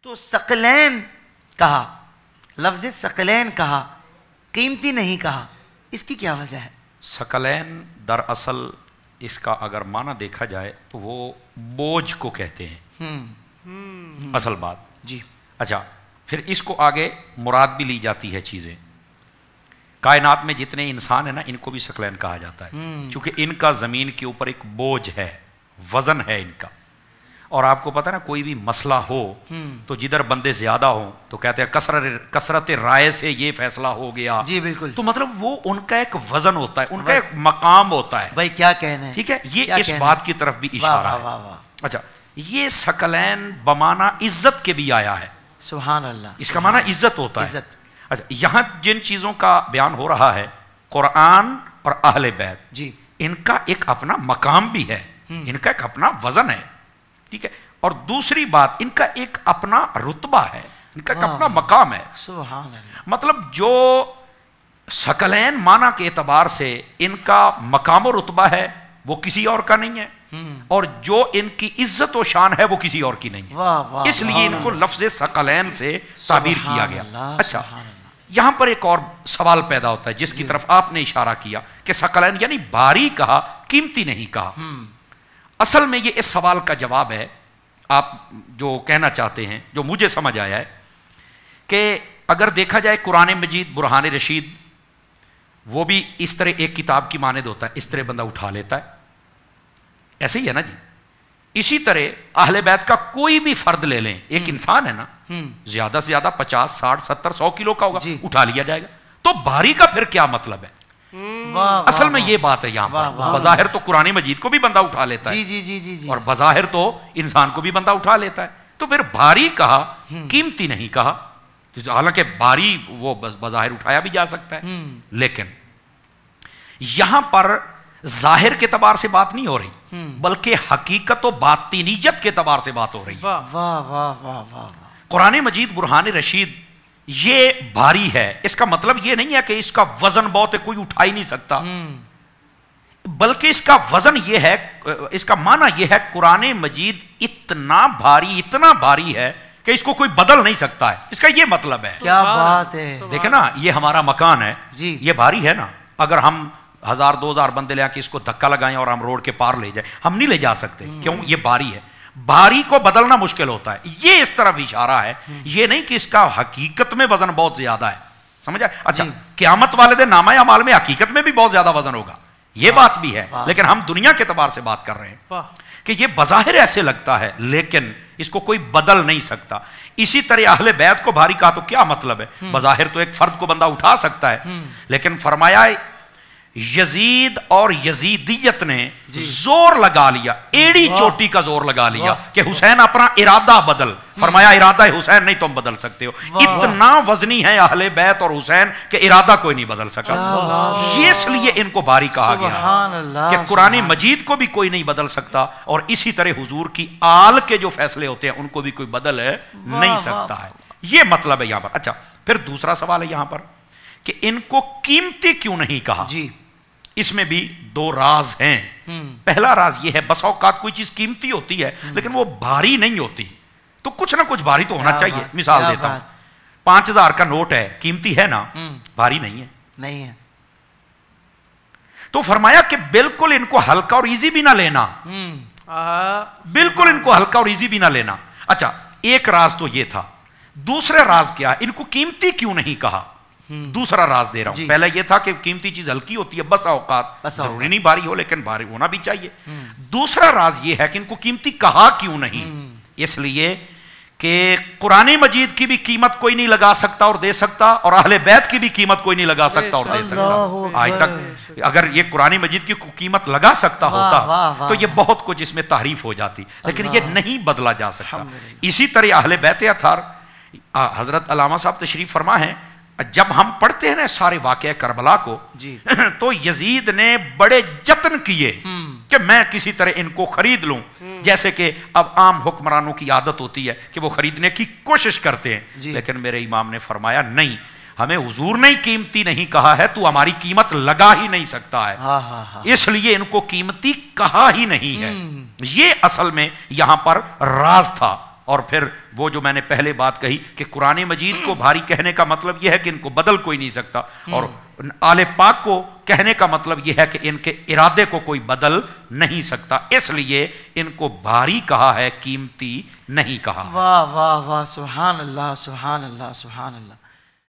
تو ثقلین کہا، لفظ ثقلین کہا، قیمتی نہیں کہا، اس کی کیا وجہ ہے؟ ثقلین دراصل اس کا اگر معنی دیکھا جائے تو وہ بوجھ کو کہتے ہیں، اصل بات جی۔ اچھا، پھر اس کو آگے مراد بھی لی جاتی ہے چیزیں۔ کائنات میں جتنے انسان ہیں نا، ان کو بھی ثقلین کہا جاتا ہے، چونکہ ان کا زمین کے اوپر ایک بوجھ ہے، وزن ہے ان کا۔ اور آپ کو پتہ ہے نا، کوئی بھی مسئلہ ہو تو جدھر بندے زیادہ ہوں تو کہتے ہیں کثرت رائے سے یہ فیصلہ ہو گیا، جی بالکل۔ تو مطلب وہ ان کا ایک وزن ہوتا ہے، ان کا ایک مقام ہوتا ہے، بھائی کیا کہنا ہے، ٹھیک ہے، یہ اس بات کی طرف بھی اشارہ ہے۔ اچھا، یہ ثقلین بمعنی عزت کے بھی آیا ہے، سبحان اللہ، اس کا معنی عزت ہوتا ہے۔ عزت۔ اچھا، یہاں جن چیزوں کا بیان ہو رہا ہے، قرآن اور اہل بیت، جی، ان کا ایک اپنا مقام بھی ہے، ان کا ایک اپنا وزن ہے، ٹھیک ہے، اور دوسری بات ان کا ایک اپنا رتبہ ہے، ان کا ایک اپنا مقام ہے، سبحان اللہ۔ مطلب جو ثقلین معنی کے اعتبار سے ان کا مقام و رتبہ ہے وہ کسی اور کا نہیں ہے، اور جو ان کی عزت و شان ہے وہ کسی اور کی نہیں ہے، اس لیے ان کو لفظ ثقلین سے تعبیر کیا گیا۔ اچھا، یہاں پر ایک اور سوال پیدا ہوتا ہے جس کی طرف آپ نے اشارہ کیا کہ ثقلین یعنی بھاری کہا، قیمتی نہیں کہا۔ اصل میں یہ اس سوال کا جواب ہے، آپ جو کہنا چاہتے ہیں، جو مجھے سمجھ آیا ہے کہ اگر دیکھا جائے قرآن مجید برہان رشید، وہ بھی اس طرح ایک کتاب کی مانند ہوتا ہے، اس طرح بندہ اٹھا لیتا ہے، ایسے ہی ہے نا جی۔ اسی طرح اہل بیت کا کوئی بھی فرد لے لیں، ایک انسان ہے نا، زیادہ سے زیادہ 50 60 70 100 کلو کا ہوگا، اٹھا لیا جائے گا، تو بھاری کا پھر کیا مطلب ہے؟ اصل میں یہ بات ہے یہاں پر، بظاہر تو قرآن مجید کو بھی بندہ اٹھا لیتا ہے، جی جی جی، اور بظاہر تو انسان کو بھی بندہ اٹھا لیتا ہے، تو پھر بھاری کہا، قیمتی نہیں کہا، حالانکہ بھاری وہ بظاہر اٹھایا بھی جا سکتا ہے، لیکن یہاں پر ظاہر کے اعتبار سے بات نہیں ہو رہی، بلکہ حقیقت و باطنیت کے اعتبار سے بات ہو رہی ہے۔ واہ واہ واہ واہ، قرآن مجید برہان رشید یہ بھاری ہے، اس کا مطلب یہ نہیں ہے کہ اس کا وزن بہت ہے، کوئی اٹھا ہی نہیں سکتا، بلکہ اس کا وزن یہ ہے، اس کا معنی یہ ہے قرآن مجید اتنا بھاری ہے کہ اس کو کوئی بدل نہیں سکتا ہے، اس کا یہ مطلب ہے۔ کیا بات ہے، دیکھیں نا، یہ ہمارا مکان ہے جی، یہ بھاری ہے نا، اگر ہم 1000 2000 بندے لے کے اس کو دھکا لگائیں اور ہم روڈ کے پار لے جائیں، ہم نہیں لے جا سکتے، کیوں؟ یہ بھاری ہے، بھاری کو بدلنا مشکل ہوتا ہے، یہ اس طرف اشارہ ہے، یہ نہیں کہ اس کا حقیقت میں وزن بہت زیادہ ہے، سمجھا؟ اچھا، قیامت والے دن نامہ اعمال میں حقیقت میں بھی بہت زیادہ وزن ہوگا، یہ بات بھی ہے، لیکن ہم دنیا کے اعتبار سے بات کر رہے ہیں کہ یہ بظاہر ایسے لگتا ہے لیکن اس کو کوئی بدل نہیں سکتا۔ اسی طرح اہل بیت کو بھاری کہا تو کیا مطلب ہے؟ بظاہر تو ایک فرد کو بندہ اٹھا سکتا ہے، لیکن فرمایا یزید اور یزیدیت نے زور لگا لیا، ایڑی چوٹی کا زور لگا لیا کہ حسین اپنا ارادہ بدل، فرمایا ارادہ حسین نہیں تم بدل سکتے ہو، اتنا وزنی ہے اہل بیت اور حسین کہ ارادہ کوئی نہیں بدل سکا، یہ اس لیے ان کو بھاری کہا گیا کہ قرآن مجید کو بھی کوئی نہیں بدل سکتا، اور اسی طرح حضور کی آل کے جو فیصلے ہوتے ہیں ان کو بھی کوئی بدل نہیں سکتا ہے، یہ مطلب ہے یہاں پر۔ اچھا، پھر دوسرا سوال ہے یہاں پر کہ ان کو قیمتی کیوں نہیں کہا؟ جی، اس میں بھی دو راز ہیں۔ پہلا راز یہ ہے، بس اوقات کوئی چیز قیمتی ہوتی ہے لیکن وہ بھاری نہیں ہوتی، تو کچھ نہ کچھ بھاری تو ہونا چاہیے۔ مثال دیتا ہوں، 5000 کا نوٹ ہے، قیمتی ہے نا، بھاری نہیں ہے، نہیں ہے، تو فرمایا کہ بالکل ان کو ہلکا اور ایزی بھی نہ لینا، بالکل ان کو ہلکا اور ایزی بھی نہ لینا۔ اچھا، ایک راز تو یہ تھا، دوسرا راز کیا؟ ان کو قیمتی کیوں نہیں کہا؟ دوسرا راز دے رہا ہوں، پہلا یہ تھا کہ قیمتی چیز ہلکی ہوتی ہے، بس اوقات ضروری نہیں بھاری ہو لیکن بھاری ہونا بھی چاہیے۔ دوسرا راز یہ ہے کہ ان کو قیمتی کہا کیوں نہیں؟ اس لیے کہ قرآن مجید کی بھی قیمت کوئی نہیں لگا سکتا اور دے سکتا، اور اہل بیت کی بھی قیمت کوئی نہیں لگا سکتا اور دے سکتا۔ آج تک اگر یہ قرآن مجید کی قیمت لگا سکتا ہوتا تو یہ بہت کچھ اس میں تحریف ہو جاتی، لیکن یہ نہیں بدلا جا سکتا۔ اسی طرح اہل بیت اطہار، حضرت علامہ صاحب تشریف فرما ہیں، جب ہم پڑھتے ہیں نا سارے واقعہ کربلا کو، تو یزید نے بڑے جتن کیے کہ میں کسی طرح ان کو خرید لوں، جیسے کہ اب عام حکمرانوں کی عادت ہوتی ہے کہ وہ خریدنے کی کوشش کرتے ہیں، لیکن میرے امام نے فرمایا نہیں، ہمیں حضور نے قیمتی نہیں کہا ہے، تو ہماری قیمت لگا ہی نہیں سکتا ہے، اس لیے ان کو قیمتی کہا ہی نہیں ہے۔ یہ اصل میں یہاں پر راز تھا اور پھر وہ جو میں نے پہلے بات کہی کہ قرآن مجید کو بھاری کہنے کا مطلب یہ ہے کہ ان کو بدل کوئی نہیں سکتا، اور آل پاک کو کہنے کا مطلب یہ ہے کہ ان کے ارادے کو کوئی بدل نہیں سکتا، اس لیے ان کو بھاری کہا ہے، قیمتی نہیں کہا۔ واہ واہ واہ، سبحان اللہ سبحان اللہ سبحان اللہ۔